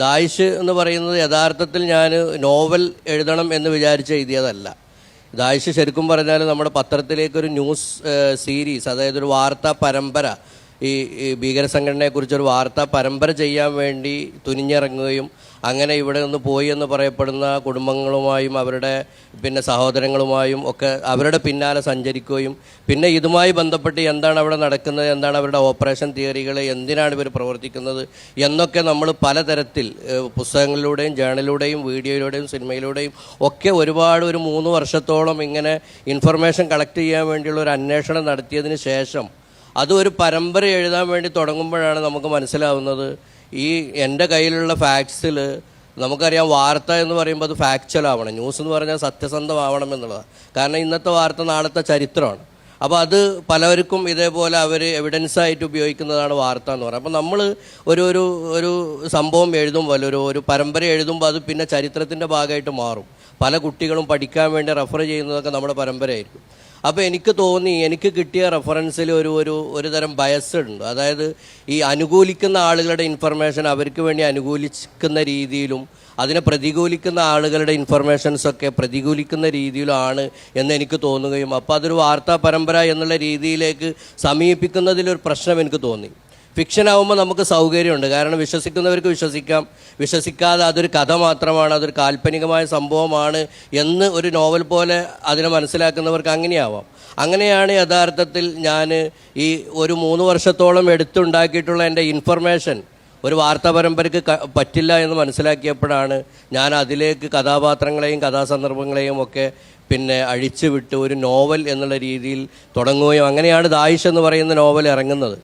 ദായിഷ് എന്ന് പറയുന്നത് യഥാർത്ഥത്തിൽ ഞാൻ നോവൽ എഴുതണം എന്ന് വിചാരിച്ച് എഴുതിയതല്ല. ദായിഷ് ശരിക്കും പറഞ്ഞാൽ നമ്മുടെ പത്രത്തിലേക്കൊരു ന്യൂസ് സീരീസ്, അതായത് ഒരു വാർത്താ പരമ്പര, ഈ ഭീകരസംഘടനയെക്കുറിച്ചൊരു വാർത്താ പരമ്പര ചെയ്യാൻ വേണ്ടി തുനിഞ്ഞിറങ്ങുകയും അങ്ങനെ ഇവിടെ നിന്ന് പോയി എന്ന് പറയപ്പെടുന്ന കുടുംബങ്ങളുമായും അവരുടെ പിന്നെ സഹോദരങ്ങളുമായും ഒക്കെ അവരുടെ പിന്നാലെ സഞ്ചരിക്കുകയും പിന്നെ ഇതുമായി ബന്ധപ്പെട്ട് എന്താണ് അവിടെ നടക്കുന്നത്, എന്താണ് അവരുടെ ഓപ്പറേഷൻ തിയറികൾ, എന്തിനാണ് ഇവർ പ്രവർത്തിക്കുന്നത് എന്നൊക്കെ നമ്മൾ പലതരത്തിൽ പുസ്തകങ്ങളിലൂടെയും ജേണലിലൂടെയും വീഡിയോയിലൂടെയും സിനിമയിലൂടെയും ഒക്കെ ഒരുപാട് ഒരു 3 വർഷത്തോളം ഇങ്ങനെ ഇൻഫർമേഷൻ കളക്ട് ചെയ്യാൻ വേണ്ടിയുള്ള ഒരു അന്വേഷണം നടത്തിയതിന് ശേഷം അതൊരു പരമ്പര എഴുതാൻ വേണ്ടി തുടങ്ങുമ്പോഴാണ് നമുക്ക് മനസ്സിലാവുന്നത് ഈ എൻ്റെ കയ്യിലുള്ള ഫാക്ട്സിൽ നമുക്കറിയാം വാർത്ത എന്ന് പറയുമ്പോൾ അത് ഫാക്ച്വൽ ആവണം, ന്യൂസ് എന്ന് പറഞ്ഞാൽ സത്യസന്ധമാവണം എന്നുള്ളതാണ്. കാരണം ഇന്നത്തെ വാർത്ത നാളത്തെ ചരിത്രമാണ്. അപ്പോൾ അത് പലവർക്കും ഇതേപോലെ അവർ എവിഡൻസായിട്ട് ഉപയോഗിക്കുന്നതാണ് വാർത്ത എന്ന് പറയുന്നത്. അപ്പോൾ നമ്മൾ ഒരു സംഭവം എഴുതുമ്പോൾ ഒരു പരമ്പര എഴുതുമ്പോൾ അത് പിന്നെ ചരിത്രത്തിൻ്റെ ഭാഗമായിട്ട് മാറും. പല കുട്ടികളും പഠിക്കാൻ വേണ്ടി റെഫർ ചെയ്യുന്നതൊക്കെ നമ്മുടെ പരമ്പരയായിരിക്കും. അപ്പോൾ എനിക്ക് തോന്നി, എനിക്ക് കിട്ടിയ റെഫറൻസിൽ ഒരു തരം ബയസ് ഉണ്ട്. അതായത് ഈ അനുകൂലിക്കുന്ന ആളുകളുടെ ഇൻഫർമേഷൻ അവർക്ക് വേണ്ടി അനുകൂലിക്കുന്ന രീതിയിലും അതിനെ പ്രതികൂലിക്കുന്ന ആളുകളുടെ ഇൻഫർമേഷൻസൊക്കെ പ്രതികൂലിക്കുന്ന രീതിയിലാണ് എന്ന് എനിക്ക് തോന്നുകയും അപ്പോൾ അതൊരു വാർത്താ പരമ്പര എന്നുള്ള രീതിയിലേക്ക് സമീപിക്കുന്നതിലൊരു പ്രശ്നം എനിക്ക് തോന്നി. ഫിക്ഷനാവുമ്പോൾ നമുക്ക് സൗകര്യമുണ്ട്, കാരണം വിശ്വസിക്കുന്നവർക്ക് വിശ്വസിക്കാം, വിശ്വസിക്കാതെ അതൊരു കഥ മാത്രമാണ്, അതൊരു കാൽപ്പനികമായ സംഭവമാണ് എന്ന് ഒരു നോവൽ പോലെ അതിനെ മനസ്സിലാക്കുന്നവർക്ക് അങ്ങനെയാവാം. അങ്ങനെയാണ് യഥാർത്ഥത്തിൽ ഞാൻ ഈ ഒരു 3 വർഷത്തോളം എടുത്തുണ്ടാക്കിയിട്ടുള്ള എൻ്റെ ഇൻഫർമേഷൻ ഒരു വാർത്താ പരമ്പരയ്ക്ക് പറ്റില്ല എന്ന് മനസ്സിലാക്കിയപ്പോഴാണ് ഞാൻ അതിലേക്ക് കഥാപാത്രങ്ങളെയും കഥാസന്ദർഭങ്ങളെയും ഒക്കെ പിന്നെ അഴിച്ചു വിട്ട് ഒരു നോവൽ എന്നുള്ള രീതിയിൽ തുടങ്ങുകയും അങ്ങനെയാണ് ദായിഷ് എന്ന് പറയുന്ന നോവൽ ഇറങ്ങുന്നത്.